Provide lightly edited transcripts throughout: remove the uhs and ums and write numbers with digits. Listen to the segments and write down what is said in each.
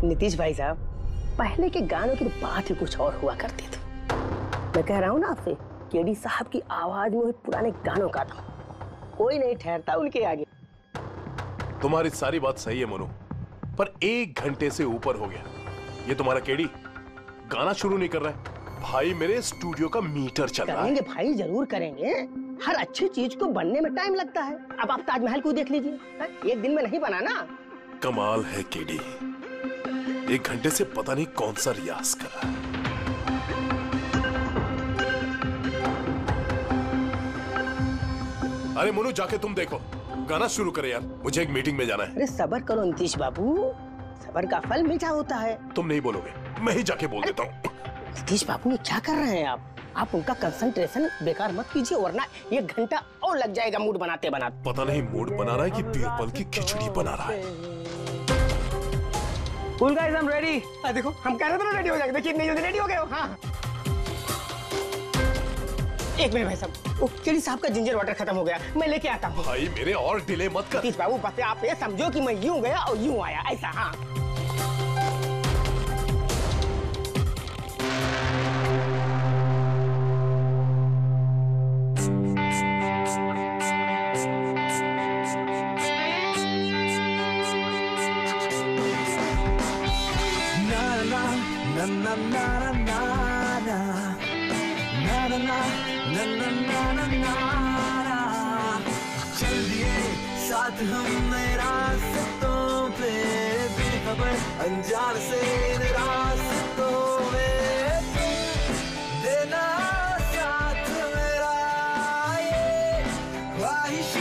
नीतीश भाई साहब, पहले के गानों की बात ही कुछ और हुआ करती थी। मैं कह रहा हूँ ना आपसे, केडी साहब की आवाज में पुराने गानों का था, कोई नहीं ठहरता उनके आगे। तुम्हारी सारी बात सही है मोनू, पर 1 घंटे से ऊपर हो गया, ये तुम्हारा केडी गाना शुरू नहीं कर रहा है। भाई मेरे स्टूडियो का मीटर चल रहा है। करेंगे भाई, जरूर करेंगे। हर अच्छी चीज को बनने में टाइम लगता है। अब आप ताजमहल को देख लीजिए, एक दिन में नहीं बना ना। कमाल है केडी, 1 घंटे से पता नहीं कौन सा रियाज कर रहा है। अरे मोनू, जाके तुम देखो, गाना शुरू करे यार, मुझे एक मीटिंग में जाना है। अरे सब्र करो नीतीश बाबू, सब्र का फल मीठा होता है। तुम नहीं बोलोगे, मैं ही जाके बोल देता हूँ। नीतीश बाबू, ये क्या कर रहे हैं आप उनका कंसंट्रेशन बेकार मत कीजिए, वरना 1 घंटा और लग जाएगा मूड बनाते बनाते। पता नहीं मूड बना रहा है कि बीरबल की खिचड़ी बना रहा है। Cool guys, I'm ready. देखो, हम कह रहे थे ना रेडी हो जाएंगे, देखिए इतनी जल्दी रेडी हो गए हो। हाँ, एक मिनट भाई साहब, वो केडी साहब का जिंजर वाटर खत्म हो गया, मैं लेके आता हूँ। भाई मेरे और डिले मत कर। नीतीश बाबू, बस आप ये समझो कि मैं यूं गया और यूं आया, ऐसा। हाँ, चल दिए साथ हम नए रास्तों पे, बेखबर अनजान से इन रास्तों में, देना साथ मेरा ये ख्वाहिश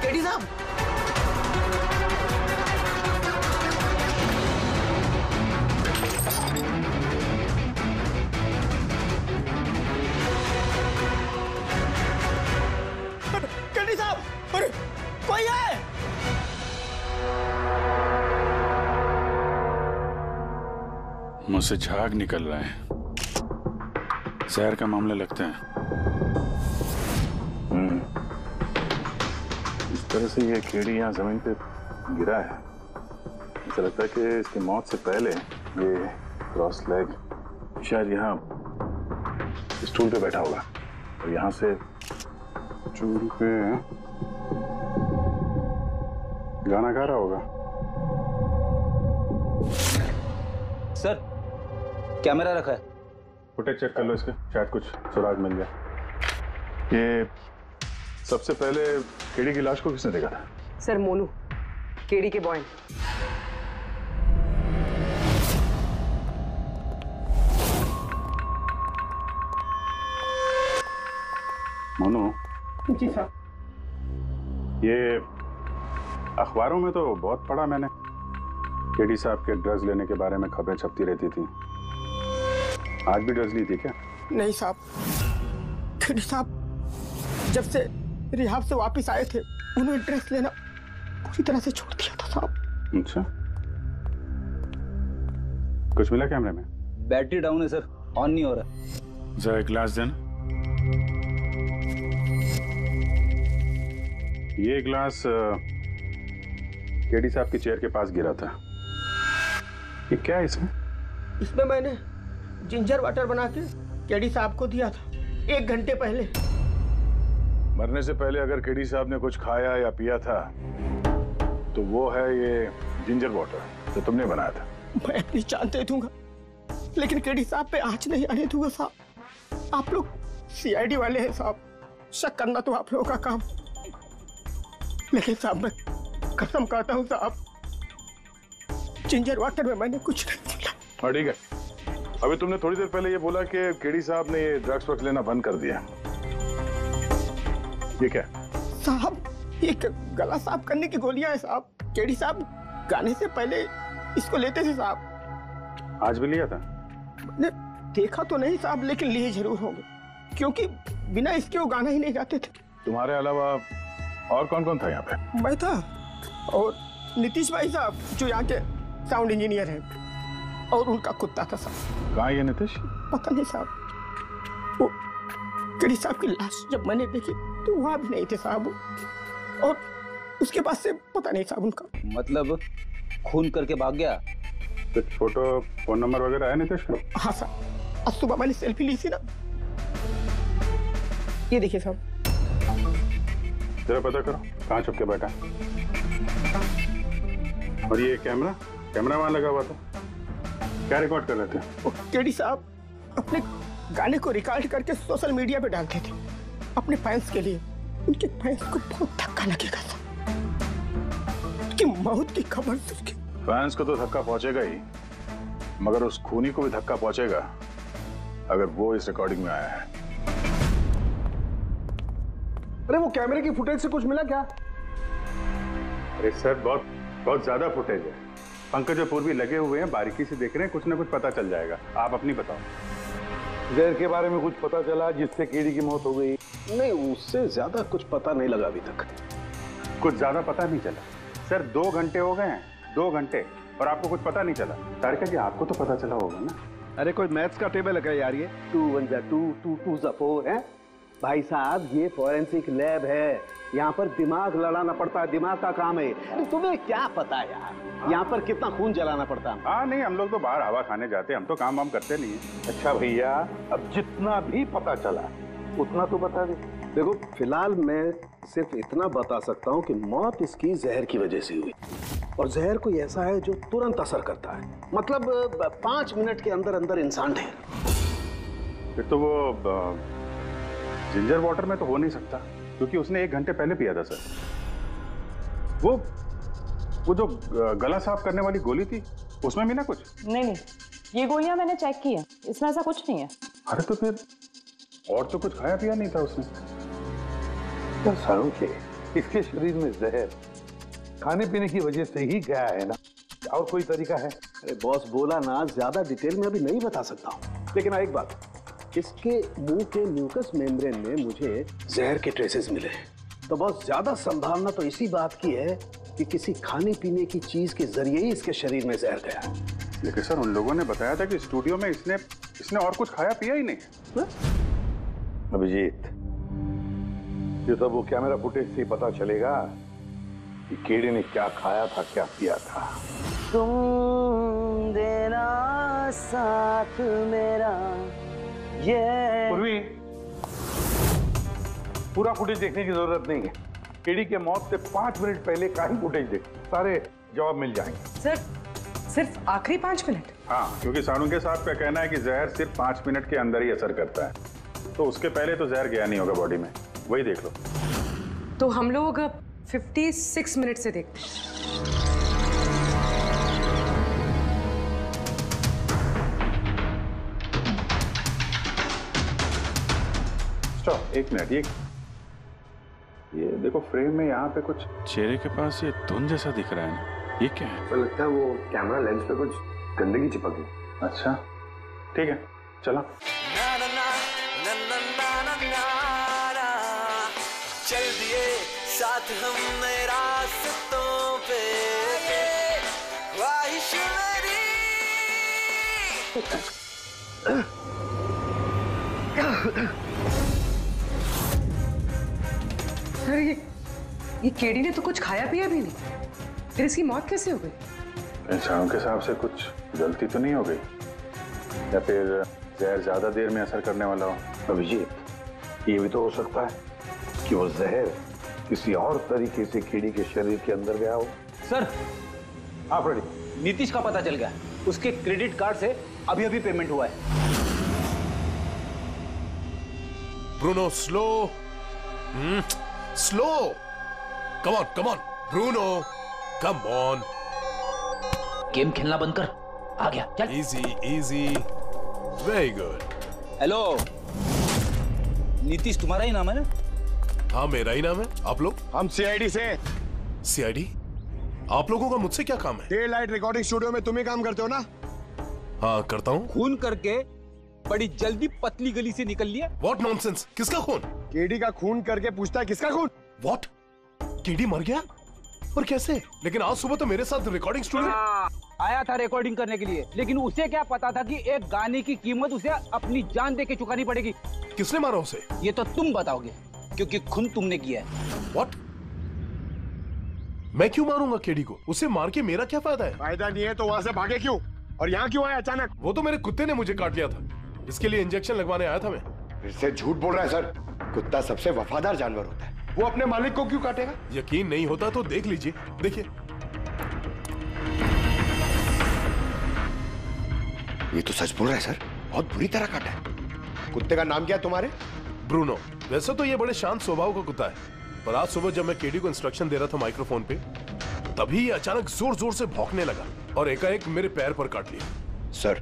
केडी साहब, केडी साहब, अरे कोई है? मुझसे झाग निकल रहा है, जहर का मामला लगता है। इस तरह से ये कीड़ी यहाँ जमीन पे गिरा है, ऐसा लगता है कि इसकी मौत से पहले ये क्रॉस लेग शायद यहाँ स्टूल पे बैठा होगा और यहाँ से स्टूल पे गाना गा रहा होगा। सर, कैमरा रखा है, फुटेज चेक कर लो इसके, शायद कुछ सुराग मिल जाए। ये सबसे पहले केडी की लाश को किसने देखा था? सर, मोनू, केडी के बॉय। मोनू जी साहब। ये अखबारों में तो बहुत पढ़ा मैंने, केडी साहब के ड्रग्स लेने के बारे में खबरें छपती रहती थी। आज भी ड्रग्स ली थी क्या? नहीं साहब, केडी साहब जब से रिहाब से वापस आए थे, उन्होंने ड्रग्स लेना पूरी तरह से छोड़ दिया था साहब। अच्छा, कुछ मिला कैमरे में? बैटरी डाउन है सर, ऑन नहीं हो रहा। जरा एक ग्लास देना। ये ग्लास केडी साहब की चेयर के पास गिरा था। ये क्या है इसमें? इसमें मैंने जिंजर वाटर बना के केडी साहब को दिया था 1 घंटे पहले। मरने से पहले अगर केडी साहब ने कुछ खाया या पिया था तो वो है ये जिंजर वाटर जो तुमने बनाया था। मैं अपनी जान दे दूंगा, लेकिन केडी साहब पे आँच नहीं आने दूंगा साहब। आप लोग सीआईडी वाले हैं साहब, शक करना तो आप लोगों का काम, लेकिन साहब मैं कसम खाता हूँ साहब, जिंजर वाटर में मैंने कुछ नहीं मिला। हाँ ठीक है, अभी तुमने थोड़ी देर पहले ये बोला कि केडी साहब ने ये ड्रग्स वग्स लेना बंद कर दिया, ये क्या? साहब, ये गला साफ करने की गोलियां हैं साहब। केडी साहब गाने से पहले इसको लेते थे साहब। आज भी लिया था? मैंने देखा तो नहीं साहब, लेकिन लिए जरूर होंगे, क्योंकि बिना इसके वो गाना ही नहीं गाते थे। तुम्हारे अलावा और कौन कौन था यहाँ पे? मैं था और नीतीश भाई साहब जो यहाँ के साउंड इंजीनियर हैं, और उनका कुत्ता था साहब। कहाँ ये नीतीश? पता नहीं साहब, वो केडी साहब की लाश जब मैंने देखी तो वहां भी नहीं थे साहब, और उसके बाद से पता नहीं साहब उनका। मतलब खून करके भाग गया? कुछ फोटो फोन नंबर वगैरह है नीतीश का? हाँ साहब, आज सुबह मैंने सेल्फी ली थी ना, ये देखिए साहब। जरा पता करो कहाँ छुप के बैठा। और ये कैमरा वहां लगा हुआ था, क्या रिकॉर्ड कर रहे थे? वो केडी साहब अपने गाने को रिकॉर्ड करके सोशल मीडिया पे डालते थे अपने फैंस के लिए। उनके फैंस को बहुत धक्का लगेगा साहब, उनकी मौत की खबर सुन के। फैंस को तो धक्का पहुंचेगा ही, मगर उस खूनी को भी धक्का पहुंचेगा अगर वो इस रिकॉर्डिंग में आया है। अरे वो कैमरे की फुटेज से कुछ मिला क्या? अरे सर बहुत ज्यादा फुटेज है। पंकज और पूर्वी लगे हुए हैं, बारीकी से देख रहे हैं, कुछ ना कुछ पता चल जाएगा। आप अपनी बताओ। जहर के बारे में कुछ पता चला जिससे कीड़ी की मौत हो गई? नहीं, उससे ज्यादा कुछ पता नहीं लगा अभी तक। कुछ ज्यादा पता नहीं चला सर, 2 घंटे हो गए हैं, 2 घंटे, और आपको कुछ पता नहीं चला। तारिका जी आपको तो पता चला होगा ना? अरे कोई मैथ्स का टेबल है क्या यार? ये 2 1 जा 2 2 2 जा 4 है भाई साहब। ये फॉरेंसिक लैब है, यहाँ पर दिमाग लड़ाना पड़ता है, दिमाग का काम है। अरे तुम्हें क्या पता यार, यहाँ पर कितना खून जलाना पड़ता है? हाँ नहीं, हम लोग तो बाहर हवा खाने जाते हैं, हम तो काम वाम करते नहीं है। अच्छा भैया, अब जितना भी पता चला उतना तो बता दे। देखो फिलहाल मैं सिर्फ इतना बता सकता हूँ कि मौत इसकी जहर की वजह से हुई, और जहर कोई ऐसा है जो तुरंत असर करता है, मतलब 5 मिनट के अंदर अंदर इंसान ढेर। फिर तो वो जिंजर वाटर में तो हो नहीं सकता, क्योंकि उसने 1 घंटे पहले पिया था सर। वो जो गला साफ करने वाली गोली थी उसमें भी ना कुछ? नहीं, ये गोलियां मैंने चेक की है, इसमें ऐसा कुछ नहीं है। अरे तो फिर और तो कुछ खाया पिया नहीं था उसने? सारों के इसके शरीर में जहर खाने पीने की वजह से ही गया है ना, और कोई तरीका है? अरे बॉस बोला ना, ज्यादा डिटेल में अभी नहीं बता सकता हूँ, लेकिन एक बात, इसके मुंह के म्यूकस मेम्ब्रेन में मुझे जहर के ट्रेसेस मिले हैं। तो बहुत ज्यादा संभावना तो इसी बात की है कि किसी खाने पीने की चीज के जरिए ही इसके शरीर में जहर गया। लेकिन सर उन लोगों ने बताया था कि स्टूडियो में इसने और कुछ खाया पिया ही नहीं। अभिजीत, ये तो वो कैमरा फुटेज से ही पता चलेगा कि कीड़ी ने क्या खाया था, क्या पिया था। तुम देना साथ मेरा, ये पूर्वी, पूरा फुटेज देखने की जरूरत नहीं है। कीड़ी के मौत से 5 मिनट पहले का ही फुटेज देख, सारे जवाब मिल जाएंगे। सर सिर्फ आखिरी 5 मिनट? हाँ, क्योंकि सारुंगे साहब का कहना है कि जहर सिर्फ 5 मिनट के अंदर ही असर करता है, तो उसके पहले तो जहर गया नहीं होगा बॉडी में। वही देख लो। तो हम लोग 56 मिनट से देखते हैं। Stop, 1 minute. ये देखो फ्रेम में यहाँ पे कुछ चेहरे के पास ये धुन जैसा दिख रहा है ना, ये क्या है? तो लगता है वो कैमरा लेंस पे कुछ गंदगी चिपक गई। अच्छा ठीक है, चला। चल दिए साथ हम नए रास्तों पे, ख्वाहिश मेरी। अरे ये केडी ने तो कुछ खाया पिया भी नहीं, फिर इसकी मौत कैसे हो गई? इंसानों के हिसाब से कुछ गलती तो नहीं हो गई, या फिर जहर ज्यादा देर में असर करने वाला हो? अभिजीत, ये भी तो हो सकता है कि वो जहर किसी और तरीके से कीड़ी के शरीर के अंदर गया हो। सर, आप रेडी? नीतीश का पता चल गया, उसके क्रेडिट कार्ड से अभी पेमेंट हुआ है। Bruno slow, slow, come on Bruno, come on. Game खेलना बंद कर, आ गया, चल। Easy, very good. Hello, Nitish तुम्हारा ही नाम है ना? हाँ मेरा ही नाम है। आप लोग? हम सीआईडी से। सीआईडी? आप लोगों का मुझसे क्या काम है? डे लाइट रिकॉर्डिंग स्टूडियो में तुम ही काम करते हो ना? हाँ करता हूँ। खून करके बड़ी जल्दी पतली गली से निकल लिया। What nonsense? किसका खून? केडी का खून करके पूछता है किसका खून? व्हाट? केडी मर गया? और कैसे? लेकिन आज सुबह तो मेरे साथ रिकॉर्डिंग स्टूडियो आया था रिकॉर्डिंग करने के लिए, लेकिन उसे क्या पता था कि एक गाने की कीमत उसे अपनी जान दे के चुकानी पड़ेगी। किसने मारा उसे? ये तो तुम बताओगे, क्योंकि खून तुमने किया है। व्हाट? मैं क्यों मारूंगा केडी को? उसे मार के मेरा क्या फायदा है? फायदा नहीं है तो वहाँ से भागे क्यों? और यहाँ क्यों आए अचानक? वो तो मेरे कुत्ते ने मुझे काट लिया था, इसके लिए इंजेक्शन लगवाने आया था मैं। फिर से झूठ बोल रहा है सर। कुत्ता सबसे वफादार जानवर होता है, वो अपने मालिक को क्यों काटेगा? यकीन नहीं होता तो देख लीजिए, देखिए। ये तो सच बोल रहा है सर, बहुत बुरी तरह काटा है। कुत्ते का नाम क्या है तुम्हारे? ब्रूनो। वैसे तो ये बड़े शांत स्वभाव का कुत्ता है, पर आज सुबह जब मैं केडी को इंस्ट्रक्शन दे रहा था माइक्रोफोन पे, तभी ये अचानक जोर जोर से भौंकने लगा और एकाएक मेरे पैर पर काट लिया। सर,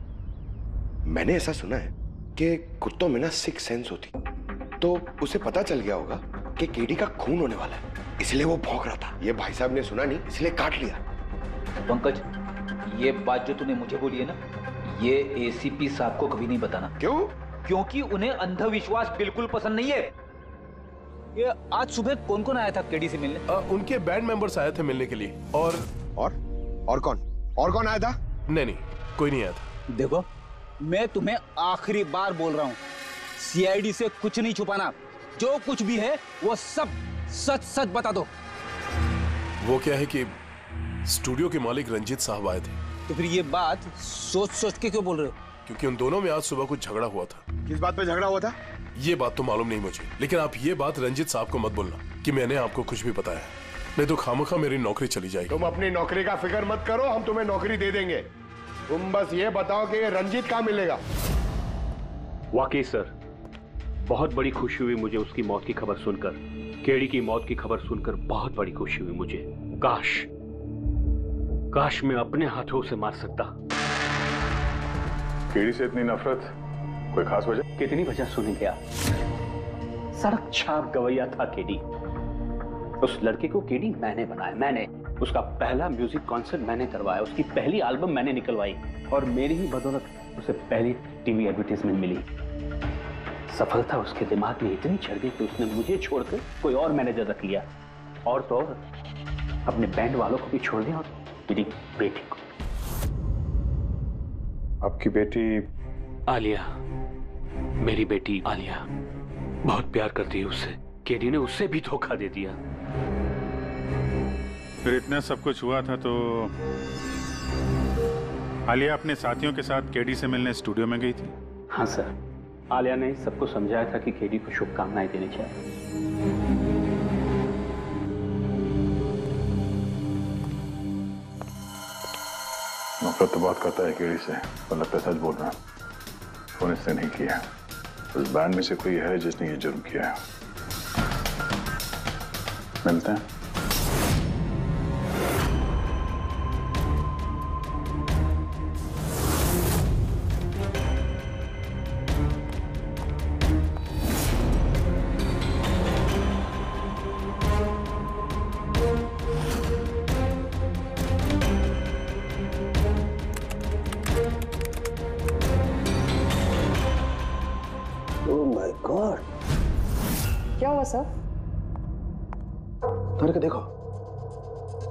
मैंने ऐसा सुना है कि कुत्तों में ना सिक्स सेंस होती, तो उसे पता चल गया होगा कि केडी का खून होने वाला है, इसलिए वो भौंक रहा था। ये भाई साहब ने सुना नहीं, इसलिए काट लिया। पंकज, ये बात जो तूने मुझे बोली है ना, ये एसीपी साहब को कभी नहीं बताना। क्यों? क्योंकि उन्हें अंधविश्वास बिल्कुल पसंद नहीं है। ये आज सुबह कौन कौन आया था केडी से मिलने? उनके बैंड मेंबर्स आए थे मिलने के लिए। और कौन आया था? नहीं, कोई नहीं आया था। देखो, मैं तुम्हें आखिरी बार बोल रहा हूँ, सीआईडी से कुछ नहीं छुपाना। जो कुछ भी है वो सब सच सच बता दो। वो क्या है कि स्टूडियो के मालिक रंजीत साहब आए थे। तो फिर ये बात सोच सोच के क्यों बोल रहे हो? क्योंकि उन दोनों में आज सुबह कुछ झगड़ा हुआ था। किस बात पे झगड़ा हुआ था? ये बात तो मालूम नहीं मुझे, लेकिन आप ये बात रंजीत साहब को मत बोलना कि मैंने आपको कुछ भी बताया, नहीं तो खामखा मेरी नौकरी चली जाएगी। तुम अपनी नौकरी का फिक्र मत करो, हम तुम्हें नौकरी दे देंगे। तुम बस ये बताओ कि ये रंजीत कहाँ मिलेगा? वाकई सर, बहुत बड़ी खुशी हुई मुझे उसकी मौत की खबर सुनकर। केडी की मौत की खबर सुनकर बहुत बड़ी खुशी हुई मुझे। काश मैं अपने हाथों उसे मार सकता। केडी से इतनी नफरत, कोई खास वजह? कितनी वजह सुनेंगे आप? सड़क छाप गवैया था केडी। उस लड़के को केडी मैंने बनाया, मैंने उसका पहला म्यूजिक कॉन्सर्ट मैंने करवाया, उसकी पहली एल्बम मैंने निकलवाई, और मेरी ही बदौलत उसे पहली टीवी एडवर्टाइजमेंट मिली। सफलता उसके दिमाग में इतनी चढ़ गई कि उसने मुझे छोड़कर कोई और मैनेजर रख लिया, और तो और अपने बैंड वालों को भी छोड़ दिया, और मेरी बेटी को। आपकी बेटी आलिया, मेरी बेटी आलिया बहुत प्यार करती है उससे। केडी ने उससे भी धोखा दे दिया। फिर इतना सब कुछ हुआ था तो आलिया अपने साथियों के साथ केडी से मिलने स्टूडियो में गई थी? हाँ सर, आलिया ने सबको समझाया था कि केडी को शुभकामनाएं देनी चाहिए। नफरत तो बात करता है केडी से, पर लगता है सच बोल रहा है। फोन इसने नहीं किया, उस बैंड में से कोई है जिसने ये जुर्म किया है। मिलते हैं। क्या हुआ सर? करके देखो,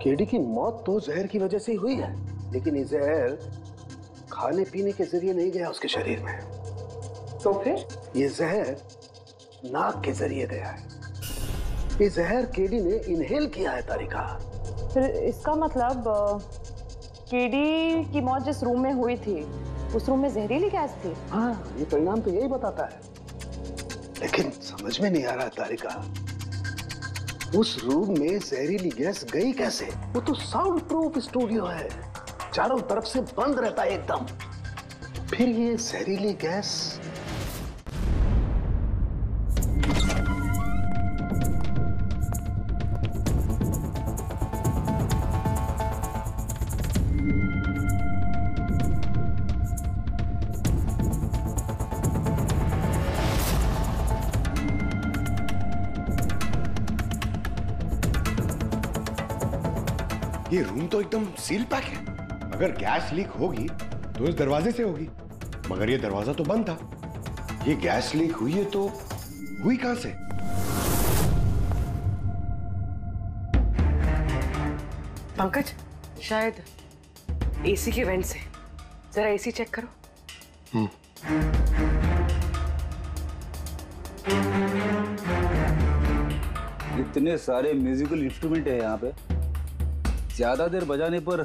केडी की मौत तो जहर की वजह से ही हुई है, लेकिन ये जहर खाने पीने के जरिए नहीं गया उसके शरीर में। तो फिर? ये जहर नाक के जरिए गया है। ये जहर केडी ने इनहेल किया है तारिका। फिर इसका मतलब केडी की मौत जिस रूम में हुई थी, उस रूम में जहरीली गैस थी? हाँ, ये परिणाम तो यही बताता है, लेकिन समझ में नहीं आ रहा तारिका, उस रूम में जहरीली गैस गई कैसे? वो तो साउंड प्रूफ स्टूडियो है, चारों तरफ से बंद रहता है एकदम। फिर ये जहरीली गैस ये रूम तो एकदम सील पैक है। अगर गैस लीक होगी तो इस दरवाजे से होगी, मगर ये दरवाजा तो बंद था। ये गैस लीक हुई है तो हुई कहां से? पंकज, शायद एसी के वेंट से। जरा एसी चेक करो। इतने सारे म्यूजिकल इंस्ट्रूमेंट है यहाँ पे, ज्यादा देर बजाने पर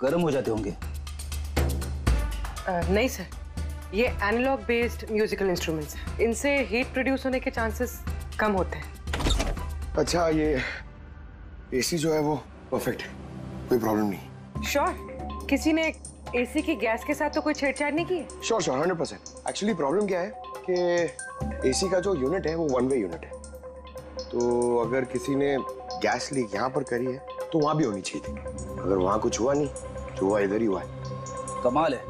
गर्म हो जाते होंगे। नहीं सर, ये एनालॉग बेस्ड म्यूजिकल इंस्ट्रूमेंट्स हैं। इनसे हीट प्रोड्यूस होने के चांसेस कम होते हैं। अच्छा, ये एसी जो है वो परफेक्ट है, कोई प्रॉब्लम नहीं। श्योर? किसी ने एसी की गैस के साथ तो कोई छेड़छाड़ नहीं की है? श्योर 100%। एक्चुअली प्रॉब्लम क्या है कि एसी का जो यूनिट है वो वन वे यूनिट है, तो अगर किसी ने गैस लीक यहाँ पर करी है तो वहां भी होनी चाहिए थी। अगर वहां कुछ हुआ नहीं तो हुआ इधर ही हुआ है। कमाल है,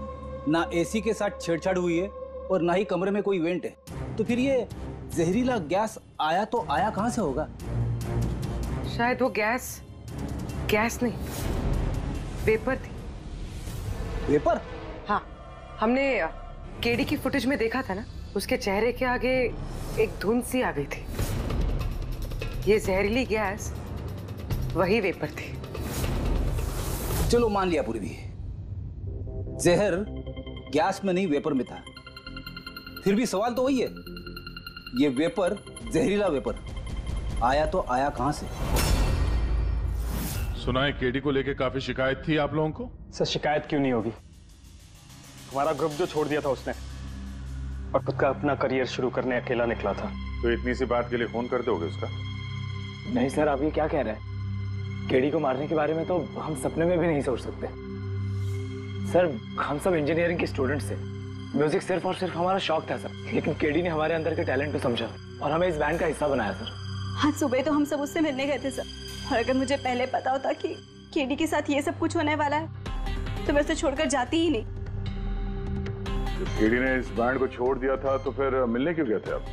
ना एसी के साथ छेड़छाड़ हुई है और ना ही कमरे में कोई वेंट है, तो फिर ये जहरीला गैस आया तो आया कहां से होगा? शायद वो गैस नहीं, वेपर थी। वेपर? हाँ, हमने केडी की फुटेज में देखा था ना, उसके चेहरे के आगे एक धुंध सी आ गई थी। ये जहरीली गैस वही वेपर थी। चलो मान लिया पूर्वी, जहर गैस में नहीं वेपर में था, फिर भी सवाल तो वही है, ये वेपर, जहरीला वेपर आया तो आया कहां से? सुना है केडी को लेके काफी शिकायत थी आप लोगों को? सर शिकायत क्यों नहीं होगी, हमारा ग्रुप जो छोड़ दिया था उसने, और खुद का अपना करियर शुरू करने अकेला निकला था। तो इतनी सी बात के लिए फोन कर दोगे उसका? नहीं सर, आप ये क्या कह रहे हैं? केडी को मारने के बारे में तो हम सपने में भी नहीं सोच सकते। सर हम सब इंजीनियरिंग के स्टूडेंट्स थे, म्यूजिक सिर्फ और सिर्फ हमारा शौक था सर, लेकिन केडी ने हमारे अंदर के टैलेंट को समझा और हमें इस बैंड का हिस्सा बनाया सर। आज सुबह तो हम सब उससे मिलने गए थे सर, और अगर मुझे पहले पता होता कि केडी के साथ ये सब कुछ होने वाला है तो मैं उसे छोड़कर जाती ही नहीं। जब केडी ने इस बैंड को छोड़ दिया था तो फिर मिलने क्यों गए थे आप?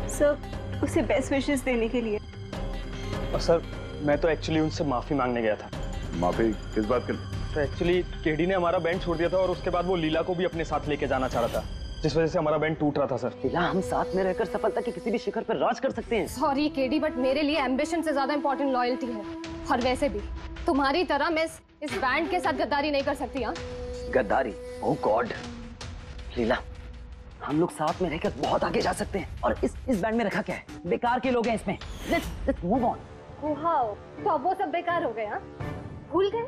सर उसे बेस्ट विशेस देने के लिए। और सर मैं तो एक्चुअली उनसे माफी मांगने गया था। माफी किस बात के लिए? तो एक्चुअली केडी ने हमारा बैंड छोड़ दिया था और उसके बाद वो लीला को भी अपने साथ लेके जाना चाह रहा था, जिस वजह से हमारा बैंड टूट रहा था सर। लीला, हम साथ में रहकर सफलता के किसी भी शिखर पर राज कर सकते हैं। सॉरी केडी, बट मेरे लिए एम्बिशन से ज्यादा इंपॉर्टेंट लॉयल्टी है, और वैसे भी तुम्हारी तरह मैं इस बैंड के साथ गद्दारी नहीं कर सकती। हाँ, गद्दारी? ओह गॉड लीला, हम लोग साथ में रहकर बहुत आगे जा सकते हैं, और इस बैंड में रखा क्या है? बेकार के लोग हैं इसमें। Let's move on. वाओ, तो अब वो सब बेकार हो गए? हाँ, भूल गए?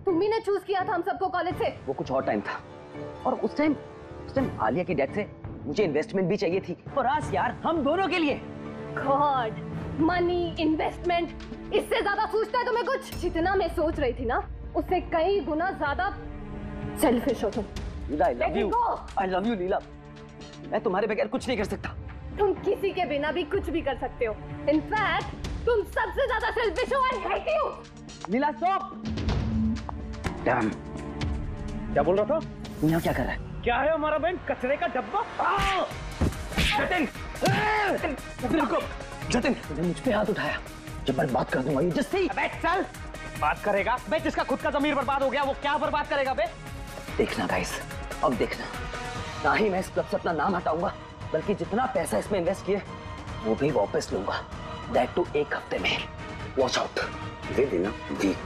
तुम ही ने चूज किया था हम सबको कॉलेज से। वो कुछ और टाइम था, और उस टाइम आलिया की डेथ से मुझे इन्वेस्टमेंट भी चाहिए थी, और आज यार हम दोनों के लिए। गॉड, मनी, इन्वेस्टमेंट, इससे ज्यादा सोचता है तुम्हें कुछ? जितना मैं सोच रही थी ना, उससे कई गुना ज्यादा सेल्फिश हो तुम। लीला, I love you लीला, मैं तुम्हारे बगैर कुछ नहीं कर सकता। तुम किसी के बिना भी कुछ भी कर सकते हो। इनफैक्ट तुम सबसे ज्यादा सेल्फिश हो। I hate you। Leela stop. Dam, क्या बोल रहा था? तू यहाँ क्या कर रहा है? क्या है हमारा बैंड? कचरे का डब्बा। जतिन, रुको। जतिन, तूने मुझ पे हाथ उठाया, जब मैं बात कर दूंगा ये जस्सी। अबे चल, बात करेगा? बे जिसका खुद का ज़मीर बर्बाद हो गया वो क्या बर्बाद करेगा बे? देखना गाइस, अब देखना, ना ही मैं इस क्लब से अपना नाम हटाऊंगा, बल्कि जितना पैसा इसमें इन्वेस्ट किए वो भी वापस लूंगा, दैट टू 1 हफ्ते में। Watch out. दे देना वीक।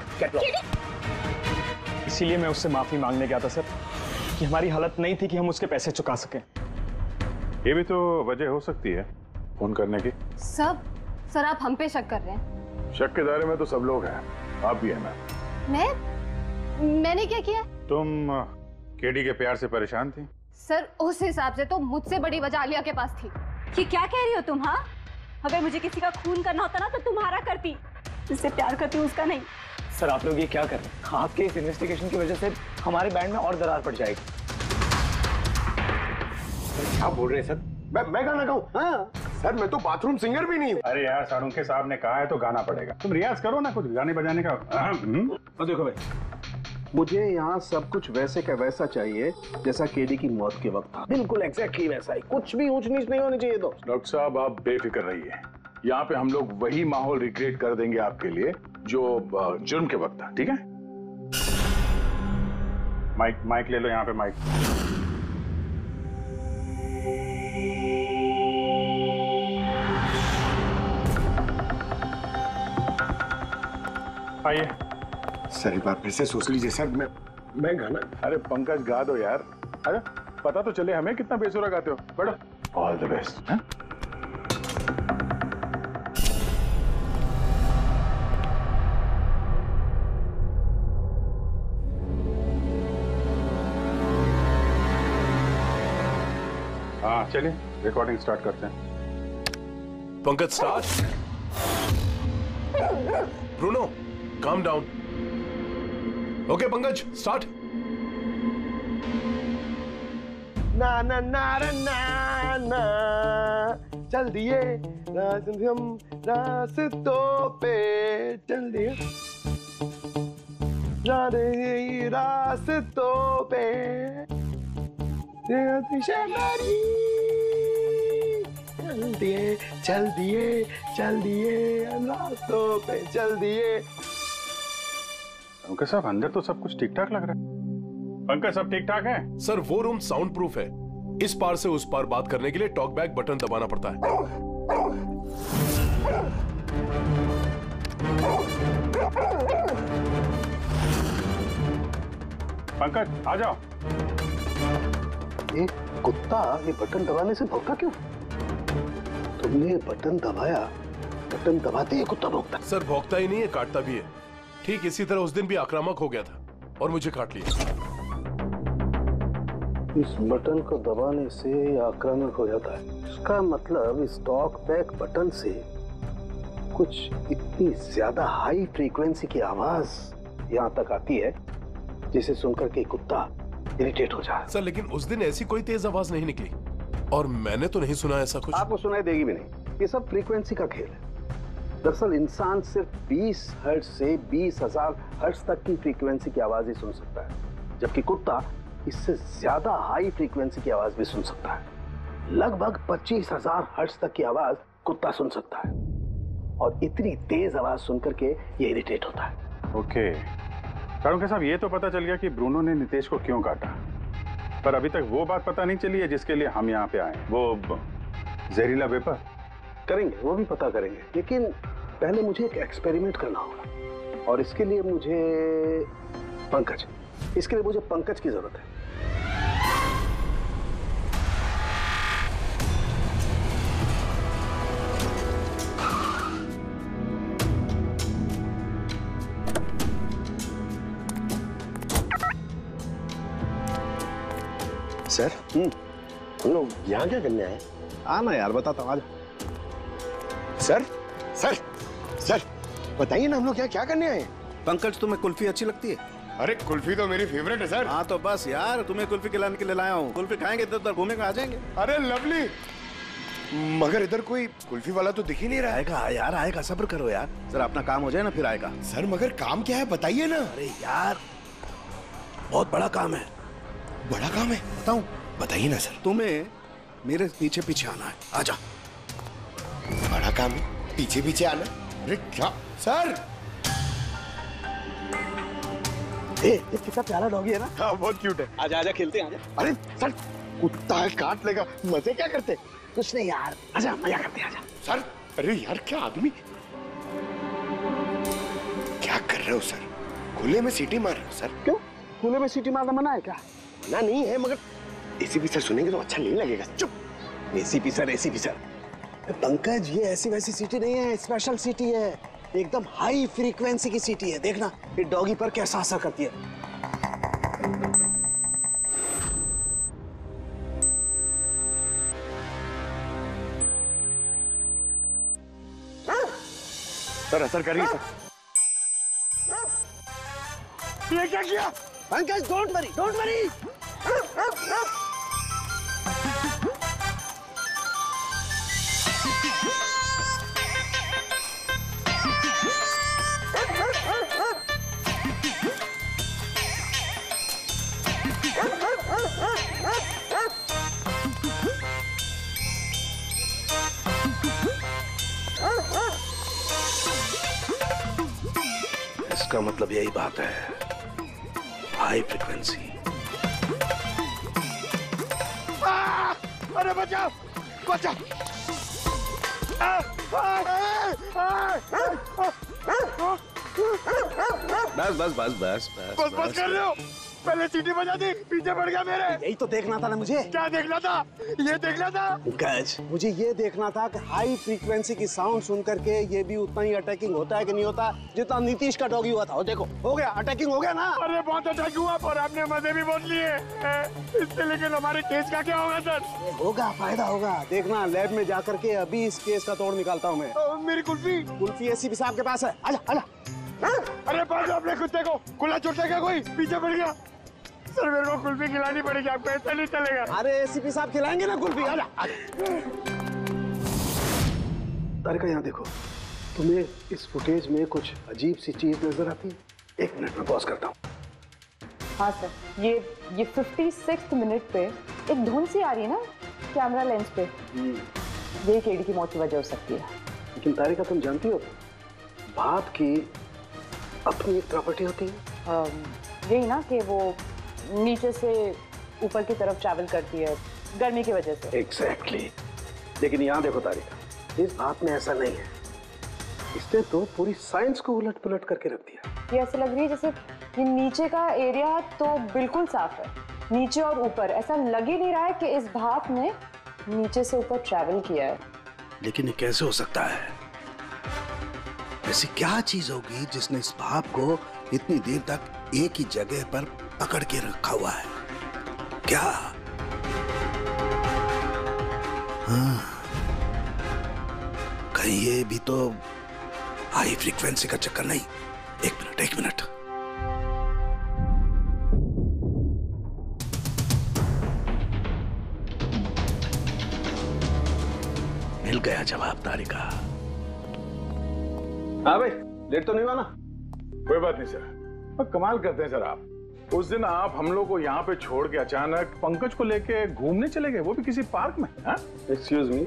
इसीलिए मैं उससे माफी मांगने गया था सर, कि हमारी हालत नहीं थी कि हम उसके पैसे चुका सकें। ये भी तो वजह हो सकती है फोन करने की। सर आप हम पे शक कर रहे हैं? शक के दायरे में तो सब लोग हैं, आप भी हैं। मैंने क्या किया? तुम केडी के प्यार से परेशान थी? सर उस हिसाब से तो मुझसे बड़ी वजह आलिया के पास थी। ये क्या कह रही हो तुम? हाँ, अगर मुझे किसी का खून करना होता ना तो तुम्हारा करती, जिससे प्यार करती हूँ उसका नहीं। सर आप लोग ये क्या कर रहे हैं? आपके इस इन्वेस्टिगेशन की वजह से हमारे बैंड में और दरार पड़ जाएगी। क्या बोल रहे हैं सर? मैं गाना गाऊं? हाँ सर, मैं तो बाथरूम सिंगर भी नहीं हूँ। अरे यार, सारुंखे साहब ने कहा है तो गाना पड़ेगा, तुम रियाज करो ना कुछ गाने बजाने का। तो देखो भाई, मुझे यहाँ सब कुछ वैसे का वैसा चाहिए जैसा केडी की मौत के वक्त था, बिल्कुल एग्जैक्टली वैसा ही, कुछ भी ऊंच नीच नहीं होनी चाहिए। तो डॉक्टर साहब आप बेफिक्र रहिए, यहाँ पे हम लोग वही माहौल रिक्रिएट कर देंगे आपके लिए जो जुर्म के वक्त था, ठीक है? माइक ले लो यहाँ पे, माइक। आइए सर एक बार फिर से सोच लीजिए सर। मैं गाना। अरे पंकज गा दो यार। अरे पता तो चले हमें कितना बेसुरा गाते हो। बैठो। All the best. हाँ चलिए रिकॉर्डिंग स्टार्ट करते हैं। Pankaj start. Bruno calm down. Okay Pankaj start. ना ना ना ना ना चल दिए हम रास्तों पे चल दिए रास्तों पे चल दिए रास्तों पे चल दिए। पंकज साहब अंदर तो सब कुछ ठीक ठाक लग रहा है। पंकज सब ठीक ठाक है? सर वो रूम साउंड प्रूफ है। इस पार से उस पार बात करने के लिए टॉक बैक बटन दबाना पड़ता है। पंकज आ जाओ। ये कुत्ता ये बटन दबाने से भौंका क्यों? तुमने बटन दबाया, बटन दबाते ही कुत्ता भौंकता। सर भौंकता ही नहीं है, काटता भी है। ठीक इसी तरह उस दिन भी आक्रामक हो गया था और मुझे काट लिया। इस बटन को दबाने से आक्रामक हो जाता है। इसका मतलब इस टॉक बैक बटन से कुछ इतनी ज्यादा हाई फ्रीक्वेंसी की आवाज यहाँ तक आती है जिसे सुनकर के कुत्ता इरिटेट हो जाए। सर लेकिन उस दिन ऐसी कोई तेज आवाज नहीं निकली और मैंने तो नहीं सुना ऐसा कुछ। आपको सुनाई देगी भी नहीं। ये सब फ्रीक्वेंसी का खेल है। दरअसल इंसान सिर्फ 20 हर्ट्ज से 20,000 हर्ट्ज तक की फ्रीक्वेंसी की आवाज ही सुन सकता है, जबकि कुत्ता इससे ज्यादा हाई फ्रीक्वेंसी की आवाज भी सुन सकता है। लगभग 25,000 हर्ट्ज तक की आवाज कुत्ता सुन सकता है और इतनी तेज आवाज सुनकर के ये इरिटेट होता है। ओके कारुंके साहब, ये तो पता चल गया कि ब्रूनो ने नितेश को क्यों काटा, पर अभी तक वो बात पता नहीं चली है जिसके लिए हम यहाँ पे आए। वो जहरीला वेपर करेंगे, वो भी पता करेंगे, लेकिन पहले मुझे एक एक्सपेरिमेंट करना होगा और इसके लिए मुझे पंकज की जरूरत है। सर हम लोग यहाँ क्या करने आए? आना यार, बताता हूँ। सर सर सर बताइए ना, हम लोग क्या करने आए? पंकज तुम्हें कुल्फी अच्छी लगती है? अरे कुल्फी तो मेरी फेवरेट है सर। हाँ तो बस यार, तुम्हें कुल्फी खिलाने के लिए लाया हूँ। कुल्फी खाएंगे तो उधर घूमेंगे, आ जाएंगे। अरे लवली, मगर इधर कोई कुल्फी वाला तो दिख ही नहीं रहा है। आएगा यार, आएगा, सब्र करो यार, जरा अपना काम हो जाए ना फिर आएगा। सर मगर काम क्या है बताइए ना। अरे यार बहुत बड़ा काम है। बड़ा काम है? बताऊं? बताइए ना सर। तुम्हें मेरे पीछे पीछे आना है, आजा। बड़ा काम है, पीछे पीछे आना? अरे क्या सर? ये कितना प्यारा डॉगी है ना। हाँ बहुत क्यूट है। आजा आजा, खेलते हैं, आजा। अरे सर कुत्ता है, काट लेगा। मजे क्या करते? कुछ नहीं यार, आजा मजा करते हैं, आजा। सर अरे यार क्या आदमी, क्या कर रहे हो सर? खुले में सीटी मार रहे हो सर? क्यों खुले में सीटी मारना मना है क्या? मना नहीं है, मगर एसीपी सर सुनेंगे तो अच्छा नहीं लगेगा। चुप। एसीपी सर पंकज, ये ऐसी वैसी सीटी नहीं है, स्पेशल सीटी है, एकदम हाई फ्रीक्वेंसी की सीटी है। देखना ये डॉगी पर कैसा असर करती है। सर असर करिए सर। ये क्या किया? Pankaj don't worry, don't worry. इसका मतलब यही बात है, हाई फ्रीक्वेंसी। अरे बचाओ बचाओ। बस बस बस बस बस बस कर रहे हो, पहले सीटी बजा दी, पीछे पड़ गया मेरे। यही तो देखना था ना मुझे। क्या देखना था? ये देखना था पंकज, मुझे ये देखना था कि हाई फ्रीक्वेंसी की साउंड सुन करके ये भी उतना ही अटैकिंग होता है कि नहीं होता जितना नीतीश का डॉगी हुआ था। और देखो हो गया, अटैकिंग हो गया ना। अरे बहुत अटैक हुआ और आपने मजे भी बहुत लिए इससे, लेकिन हमारे केस का क्या होगा सर? होगा, फायदा होगा, देखना लैब में जाकर के अभी इस केस का तोड़ निकालता हूँ मैं। मेरी कुल्फी? कुल्फी एसीपी साहब के पास है, आजा आजा। अरे पास अपने कुत्ते को, खुला छोटा क्या कोई पीछे पड़ गया। सर मेरे को कुल्फी खिलानी पड़ेगी, आपको ऐसा नहीं चलेगा। अरे एसीपी साहब खिलाएंगे ना कुल्फी, आजा। तारिका यहाँ देखो, तुम्हें इस फुटेज में कुछ अजीब सी चीज नजर आती है? 1 मिनट में पॉज करता हूँ। हाँ सर, ये 56th मिनट पे एक धुन सी आ रही है ना कैमरा लेंस पे, ये केडी की मौत की वजह हो सकती है। लेकिन तारिका तुम जानती हो भाप की अपनी एक प्रॉपर्टी होती है। यही ना कि वो नीचे से ऊपर की तरफ ट्रैवल करती है गर्मी की वजह से। एग्जैक्टली। लेकिन यहाँ देखो तारिका, इस भाप में ऐसा नहीं है। इसने तो पूरी साइंस को उलट पुलट करके रख दिया। ये ऐसे लग रही है जैसे ये नीचे का एरिया तो बिल्कुल साफ है, नीचे और ऊपर ऐसा लग ही नहीं रहा है कि इस भाप ने नीचे से ऊपर ट्रैवल किया है। लेकिन ये कैसे हो सकता है? ऐसी क्या चीज होगी जिसने इस भाप को इतनी देर तक एक ही जगह पर पकड़ के रखा हुआ है? क्या? हाँ, कहीं ये भी तो हाई फ्रीक्वेंसी का चक्कर नहीं? 1 मिनट 1 मिनट। मिल गया जवाब तारिका। हाँ भाई, लेट तो नहीं हुआ ना? कोई बात नहीं सर, कमाल करते हैं सर आप। उस दिन आप हम लोग को यहाँ पे छोड़ के अचानक पंकज को लेके घूमने चले गए, वो भी किसी पार्क में। एक्सक्यूज मी,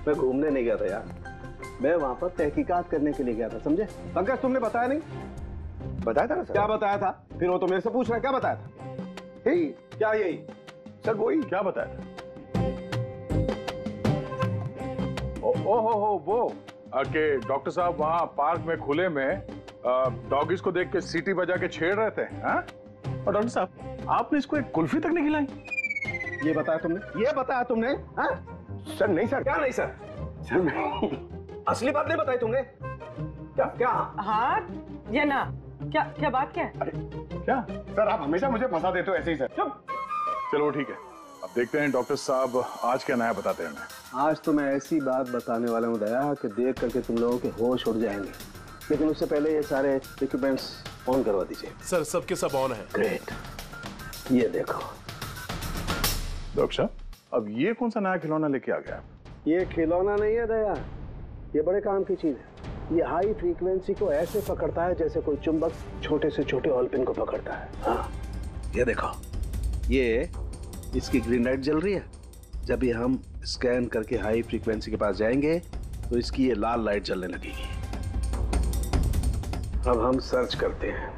मैं घूमने नहीं गया था यार, मैं वहां पर तहकीकात करने के लिए गया था, समझे? पंकज तुमने बताया नहीं? बताया था ना सर। क्या बताया था? फिर वो तो मेरे से पूछ रहा है क्या बताया था? यही। क्या यही? सर वही। क्या बताया था? ओ वो कि डॉक्टर साहब वहाँ पार्क में खुले में डॉगीज को देख के सीटी बजा के छेड़ रहे थे। हाँ? और डॉक्टर साहब आपने इसको एक कुल्फी तक नहीं खिलाई। ये बताया तुमने? ये बताया तुमने? हाँ? सर नहीं सर। क्या नहीं सर? सर मैं असली बात नहीं बताई तुमने? क्या क्या? हाँ या ना? क्या बात क्या है? अरे क्या सर, आप हमेशा मुझे फंसा देते हो ऐसे ही सर। चुप। चलो ठीक है, अब देखते हैं डॉक्टर साहब आज क्या नया बताते हैं हमें। आज तो मैं ऐसी बात बताने वाला हूँ दया कि देख करके तुम लोगों के होश उड़ जाएंगे, लेकिन उससे पहले ये सारे इक्विपमेंट्स ऑन करवा दीजिए। सर सबके सब ऑन है। ग्रेट। ये देखो डॉक्टर साहब, अब ये कौन सा नया खिलौना लेके आ गया? ये खिलौना नहीं है दया, ये बड़े काम की चीज है। ये हाई फ्रीक्वेंसी को ऐसे पकड़ता है जैसे कोई चुंबक छोटे से छोटे ऑलपिन को पकड़ता है। हाँ, ये देखो, ये इसकी ग्रीन लाइट जल रही है। जब भी हम स्कैन करके हाई फ्रीक्वेंसी के पास जाएंगे तो इसकी ये लाल लाइट जलने लगेगी। अब हम सर्च करते हैं।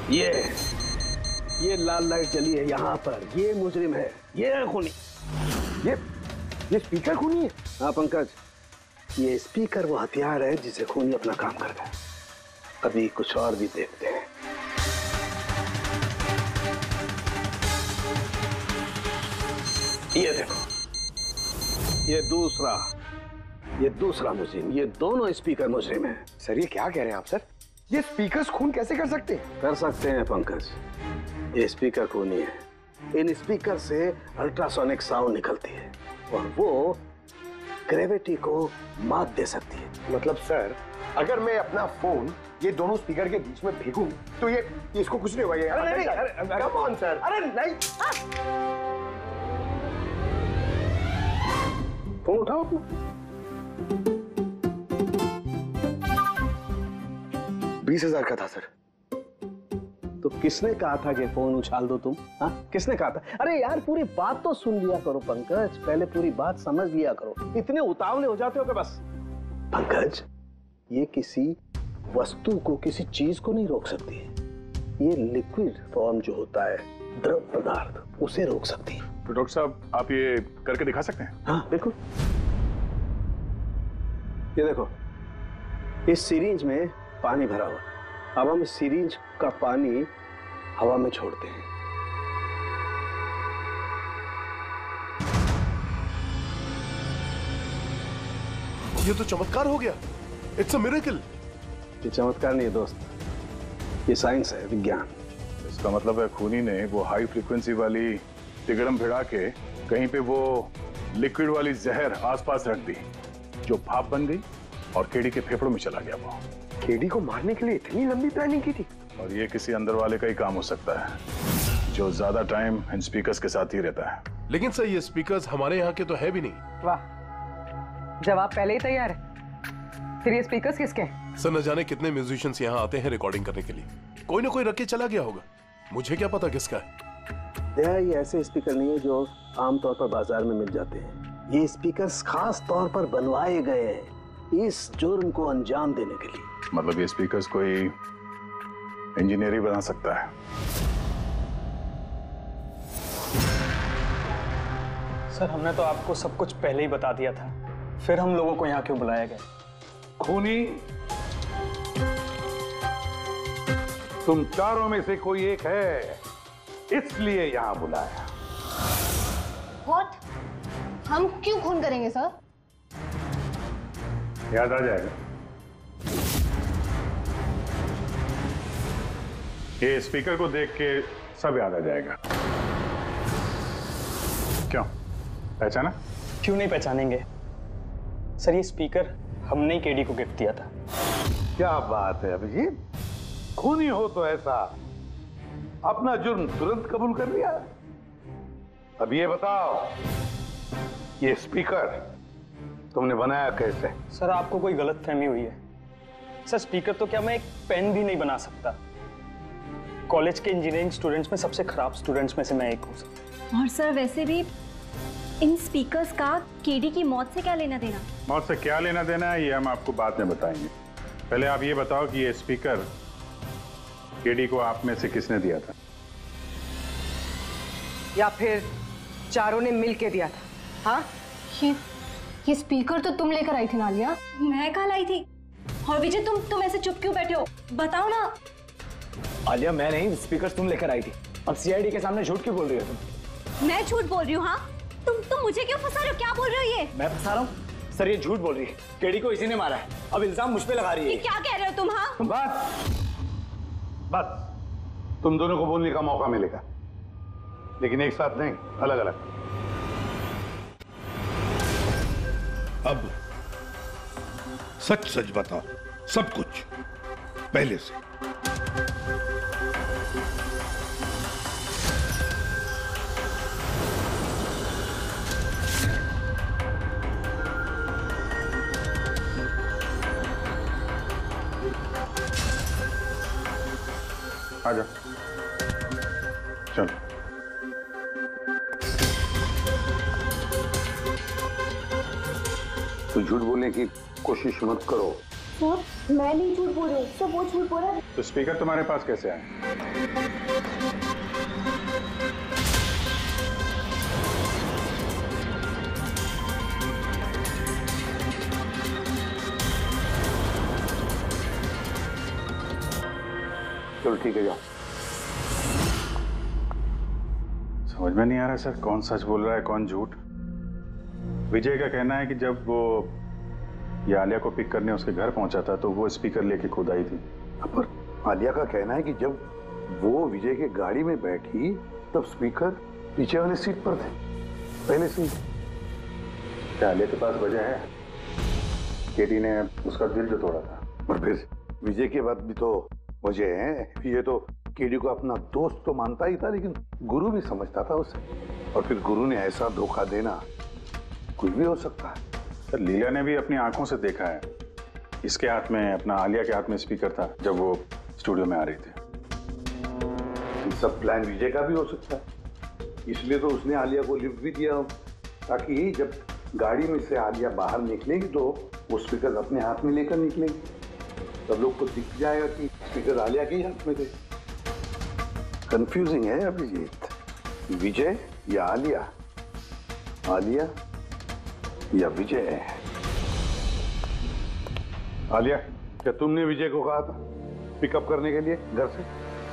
ये लाल लाइट जली है यहाँ पर, ये मुजरिम है, ये है खूनी। ये स्पीकर खूनी है? हाँ पंकज, ये स्पीकर वो हथियार है जिसे खूनी अपना काम करता है। अभी कुछ और भी देखते हैं। ये देखो, ये दूसरा मुजरिम, ये दोनों स्पीकर मुजरिम है। सर ये क्या कह रहे हैं आप सर? ये स्पीकर्स खून कैसे कर सकते हैं? कर सकते हैं पंकज, ये स्पीकर खूनी है। इन स्पीकर से अल्ट्रासोनिक साउंड निकलती है और वो ग्रेविटी को मात दे सकती है। मतलब सर, अगर मैं अपना फोन ये दोनों स्पीकर के बीच में फेंकूं तो ये इसको कुछ नहीं होगा। ये अरे नहीं, कम ऑन सर। अरे नहीं, फोन उठाओ। 20,000 का था सर। तो किसने कहा था कि फोन उछाल दो तुम? हाँ, किसने कहा था? अरे यार पूरी बात तो सुन लिया करो पंकज, पहले पूरी बात समझ लिया करो। इतने उतावले हो जाते हो कि बस। पंकज, ये किसी वस्तु को, किसी चीज को नहीं रोक सकती है। ये लिक्विड फॉर्म जो होता है, द्रव पदार्थ, उसे रोक सकती है। तो डॉक्टर साहब आप ये करके दिखा सकते हैं? हाँ बिल्कुल। ये देखो, इस सिरिंज में पानी भरा हुआ, अब हम इस सिरिंज का पानी हवा में छोड़ते हैं। ये तो चमत्कार हो गया। It's a miracle. ये चमत्कार नहीं है दोस्त, ये साइंस है, विज्ञान। इसका मतलब है खूनी ने वो हाई फ्रीक्वेंसी वाली तिगड़म भिड़ा के कहीं पे वो लिक्विड वाली जहर आसपास रख दी, जो भाप बन गई और केडी के फेफड़ों में चला गया। वो केडी को मारने के लिए इतनी लंबी प्लानिंग की थी। और ये किसी अंदर वाले का ही काम हो सकता है, जो ज्यादा टाइम इन स्पीकर्स के साथ ही रहता है। लेकिन सर, ये स्पीकर्स हमारे यहाँ के तो है भी नहीं। वाह, जवाब पहले ही तैयार है। फिर ये स्पीकर्स किसके हैं? सर, न जाने कितने म्यूजिशियंस यहाँ आते हैं रिकॉर्डिंग करने के लिए। कोई ना कोई रख के चला गया होगा, मुझे क्या पता किसका है। ये ऐसे स्पीकर नहीं है जो आमतौर पर बाजार में मिल जाते हैं। ये स्पीकर्स खास तौर पर बनवाए गए हैं इस जुर्म को अंजाम देने के लिए। मतलब ये स्पीकर्स कोई इंजीनियर ही बना सकता है। सर, हमने तो आपको सब कुछ पहले ही बता दिया था, फिर हम लोगों को यहाँ क्यों बुलाया गया? खूनी तुम चारों में से कोई एक है, इसलिए यहां बुलाया। What? हम क्यों खून करेंगे सर? याद आ जाएगा। ये स्पीकर को देख के सब याद आ जाएगा। क्यों, पहचाना? क्यों नहीं पहचानेंगे सर, ये स्पीकर हमने ही केडी को गिफ्ट दिया था। क्या बात है अभिजीत, खूनी हो तो ऐसा अपना जुर्म तुरंत कबूल कर लिया। अब ये बताओ, ये स्पीकर तुमने बनाया कैसे? सर, आपको कोई गलतफहमी हुई है। सर, स्पीकर तो क्या मैं एक पेन भी नहीं बना सकता। कॉलेज के इंजीनियरिंग स्टूडेंट्स में सबसे खराब स्टूडेंट्स में से मैं एक हूँ। और सर, वैसे भी इन स्पीकर्स का केडी की मौत से क्या लेना देना? मौत से क्या लेना देना है ये हम आपको बाद में बताएंगे। पहले आप ये बताओ कि ये स्पीकर केडी को आप में से किसने दिया था? या फिर चारों ने मिल के दिया था? हाँ, ये स्पीकर तो तुम लेकर आई थी ना आलिया? मैं कहाँ लाई थी? और विजय, तुम ऐसे चुप क्यों बैठे हो? बताओ ना। आलिया, मैं नहीं, स्पीकर तुम लेकर आई थी। अब सीआईडी के सामने झूठ क्यों बोल रही हो तुम? मैं झूठ बोल रही हूँ? हाँ, तुम मुझे क्यों फंसा रहे हो? क्या बोल रहे हो ये? मैं फंसा रहा हूँ? सर, ये झूठ बोल रही है। केडी को इसी ने मारा है। अब इल्जाम मुझ पे लगा रही है। ये क्या कह रहे हो तुम? हाँ, बस तुम दोनों को बोलने का मौका मिलेगा, लेकिन एक साथ नहीं, अलग अलग। अब सच सच बताओ, सब कुछ पहले से। आजा, चल। तो झूठ बोलने की कोशिश मत करो। सर, मैं नहीं झूठ बोल रही हूँ, सब वो झूठ बोल रहा है। तो स्पीकर तुम्हारे पास कैसे आए? चलो ठीक है, जाओ। समझ में नहीं आ रहा सर, कौन सच बोल रहा है कौन झूठ। विजय का कहना है कि जब वो ये आलिया को पिक करने उसके घर पहुंचा था तो वो स्पीकर लेके खुद आई थी। पर आलिया का कहना है कि जब वो विजय के गाड़ी में बैठी तब स्पीकर पीछे वाले सीट पर थे पहले से। क्या आलिया के पास वजह है? केडी ने उसका दिल जो तोड़ा था। और फिर विजय के बाद भी तो वजह है। ये तो केडी को अपना दोस्त तो मानता ही था, लेकिन गुरु भी समझता था उसे। और फिर गुरु ने ऐसा धोखा देना, कुछ भी हो सकता है। सर, लीला ने भी अपनी आंखों से देखा है, इसके हाथ में, अपना आलिया के हाथ में स्पीकर था जब वो स्टूडियो में आ रही थी। सब प्लान विजय का भी हो सकता है, इसलिए तो उसने आलिया को लिफ्ट भी दिया, ताकि जब गाड़ी में से आलिया बाहर निकलेगी तो वो स्पीकर अपने हाथ में लेकर निकलेगी। सब लोग को दिख जाएगा कि स्पीकर आलिया के हाथ में थे। कंफ्यूजिंग है अभिजीत, विजय या आलिया, आलिया या विजय। आलिया, क्या तुमने विजय को कहा था पिकअप करने के लिए घर से?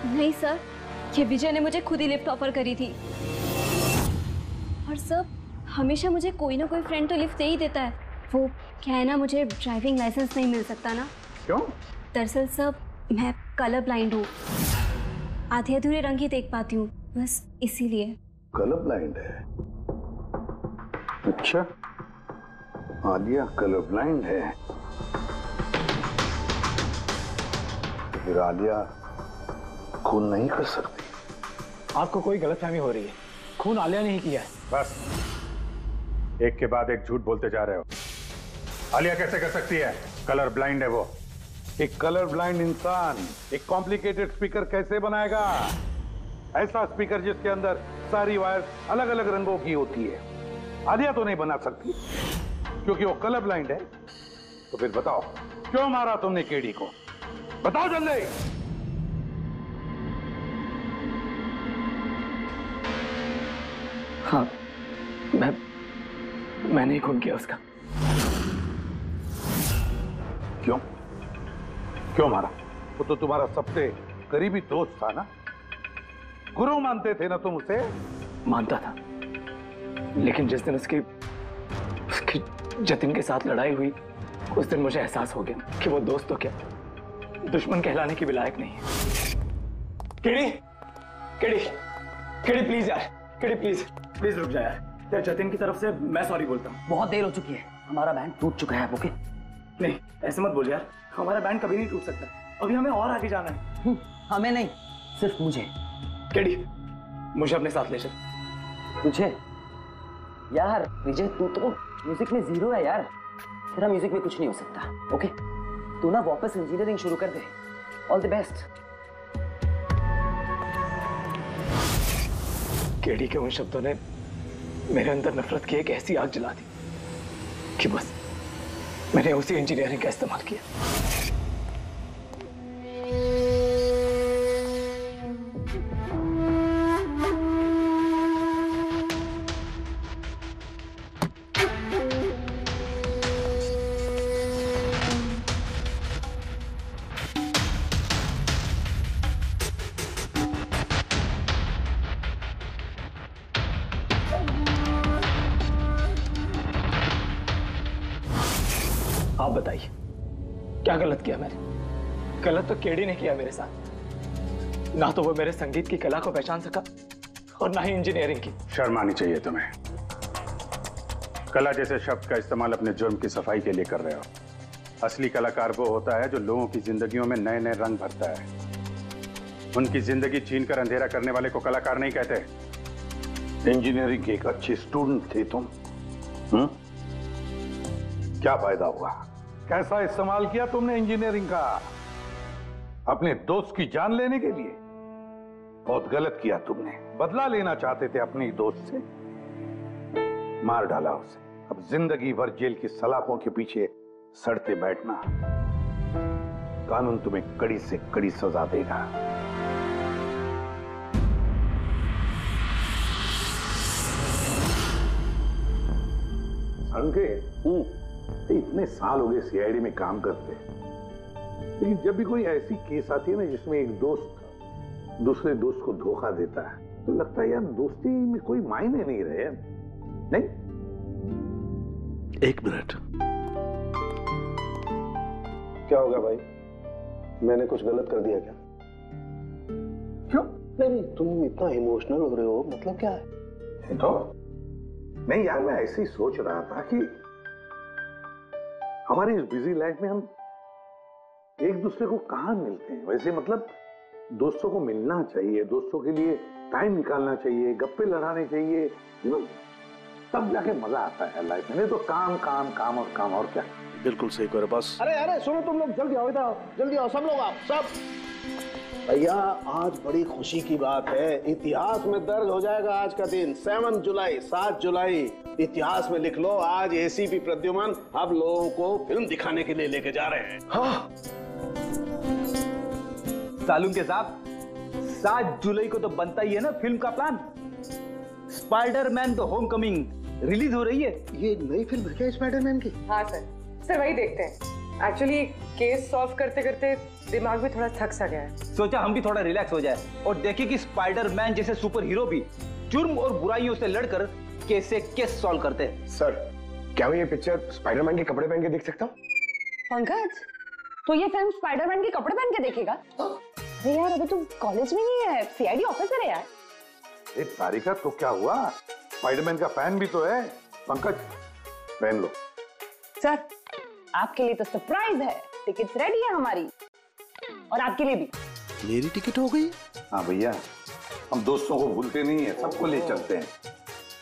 नहीं सर, ये विजय ने मुझे खुद ही लिफ्ट ऑफर करी थी। और सर, हमेशा मुझे कोई ना कोई फ्रेंड तो लिफ्ट दे ही देता है। वो क्या है ना, मुझे ड्राइविंग लाइसेंस नहीं मिल सकता ना। क्यों? दरअसल सर, मैं कलर ब्लाइंड हूँ, आधे अधूरे रंग ही देख पाती हूँ, बस इसीलिए। कलर ब्लाइंड है? अच्छा, आलिया कलर ब्लाइंड है, तो फिर आलिया खून नहीं कर सकती। आपको कोई गलतफहमी हो रही है, खून आलिया ने ही किया है। बस, एक के बाद एक झूठ बोलते जा रहे हो। आलिया कैसे कर सकती है? कलर ब्लाइंड है वो। एक कलर ब्लाइंड इंसान एक कॉम्प्लिकेटेड स्पीकर कैसे बनाएगा? ऐसा स्पीकर जिसके अंदर सारी वायर अलग अलग रंगों की होती है। आलिया तो नहीं बना सकती क्योंकि वो कलर ब्लाइंड है। तो फिर बताओ, क्यों मारा तुमने केडी को? बताओ जल्दी। हाँ, मैंने ही खून किया उसका। क्यों? क्यों मारा? वो तो तुम्हारा सबसे करीबी दोस्त था ना, गुरु मानते थे ना तुम उसे? मानता था, लेकिन जिस दिन उसकी जतिन के साथ लड़ाई हुई, उस दिन मुझे एहसास हो गया कि वो दोस्त तो क्या, दुश्मन कहलाने की भी लायक नहीं है। केडी, केडी, केडी प्लीज यार, केडी प्लीज रुक जा यार। जतिन की तरफ से मैं सॉरी बोलता हूँ। बहुत देर हो चुकी है, हमारा बैंड टूट चुका है। ओके? नहीं, ऐसे मत बोल यार, हमारा बैंड कभी नहीं टूट सकता। अभी हमें और आगे जाना है। हमें नहीं, सिर्फ मुझे। केडी, मुझे अपने साथ ले चल। तुझे? यार विजय, तू तो म्यूजिक में जीरो है यार, तेरा म्यूजिक में कुछ नहीं हो सकता। ओके? तू ना वापस इंजीनियरिंग शुरू कर दे। All the best. केडी के उन शब्दों ने मेरे अंदर नफरत की एक ऐसी आग जला दी कि बस मैंने उसी इंजीनियरिंग का इस्तेमाल किया। आप बताइए, क्या गलत किया मैंने? गलत तो केडी ने किया मेरे साथ। ना तो वो मेरे संगीत की कला को पहचान सका और ना ही इंजीनियरिंग की। शर्म आनी चाहिए तुम्हें। कला जैसे शब्द का इस्तेमाल अपने जुर्म की सफाई के लिए कर रहे हो। असली कलाकार वो होता है जो लोगों की जिंदगियों में नए नए रंग भरता है। उनकी जिंदगी छीन कर अंधेरा करने वाले को कलाकार नहीं कहते। इंजीनियरिंग की एक अच्छी स्टूडेंट थी तुम। क्या फायदा हुआ? कैसा इस्तेमाल किया तुमने इंजीनियरिंग का? अपने दोस्त की जान लेने के लिए? बहुत गलत किया तुमने। बदला लेना चाहते थे अपने दोस्त से, मार डाला उसे। अब जिंदगी भर जेल की सलाखों के पीछे सड़ते बैठना। कानून तुम्हें कड़ी से कड़ी सजा देगा। संकेत, इतने साल हो गए सीआईडी में काम करते, लेकिन जब भी कोई ऐसी केस आती है ना जिसमें एक दोस्त दूसरे दोस्त को धोखा देता है, तो लगता है यार दोस्ती में कोई मायने नहीं रहे। नहीं? एक मिनट। क्या होगा भाई? मैंने कुछ गलत कर दिया क्या? क्यों? नहीं, तुम इतना इमोशनल हो रहे हो, मतलब क्या है? तो नहीं यार, मैं ऐसे ही सोच रहा था कि हमारी इस बिजी लाइफ में हम एक दूसरे को कहां मिलते हैं। वैसे मतलब दोस्तों को मिलना चाहिए, दोस्तों के लिए टाइम निकालना चाहिए, गप्पे लड़ाने चाहिए, तब जाके मजा आता है लाइफ में। नहीं तो काम काम काम और काम, और क्या। बिल्कुल सही करो बस। अरे अरे सुनो तुम लोग, जल्दी आओ, इधर आओ, जल्दी आओ सब लोग, आओ सब। भैया आज बड़ी खुशी की बात है, इतिहास में दर्ज हो जाएगा आज का दिन। 7 जुलाई, 7 जुलाई इतिहास में लिख लो। आज एसीपी प्रद्युमन आप लोगों को फिल्म दिखाने के लिए लेके जा रहे हैं। हाँ। सालून के साहब, 7 जुलाई को तो बनता ही है ना फिल्म का plan. Spiderman the Homecoming release हो रही है। ये नई फिल्म है क्या स्पाइडरमैन की? हाँ सर, वही देखते हैं। एक्चुअली केस सॉल्व करते करते दिमाग भी थोड़ा थक सा गया है। सोचा हम भी थोड़ा रिलैक्स हो जाए और देखें कि स्पाइडरमैन जैसे सुपर हीरो भी जुर्म और बुराइयों से लड़कर कैसे केस सॉल्व करते हैं। सर, क्या मैं ये पिक्चर स्पाइडरमैन के कपड़े पहन के देख सकता हूँ? पंकज, तो ये फिल्म स्पाइडरमैन के कपड़े पहन के देखेगा? अरे यार, अभी तू कॉलेज में ही है, सीआईडी ऑफिसर है यार। तारिका, तो क्या हुआ? स्पाइडरमैन का फैन भी तो है। पंकज, पहन लो। सर, आपके लिए तो सरप्राइज है। टिकट्स रेडी है हमारी, और आपके लिए भी। मेरी टिकट हो गई? हाँ भैया, हम दोस्तों को भूलते नहीं है, सबको ले चलते हैं।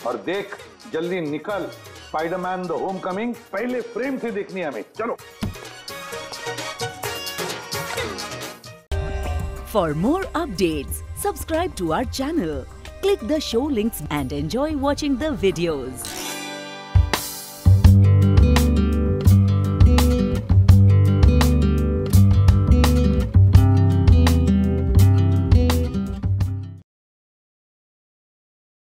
और देख, जल्दी निकल, स्पाइडरमैन द होम कमिंग पहले फ्रेम से देखनी है हमें। चलो। For more updates, subscribe to our channel, click the show links and enjoy watching the videos.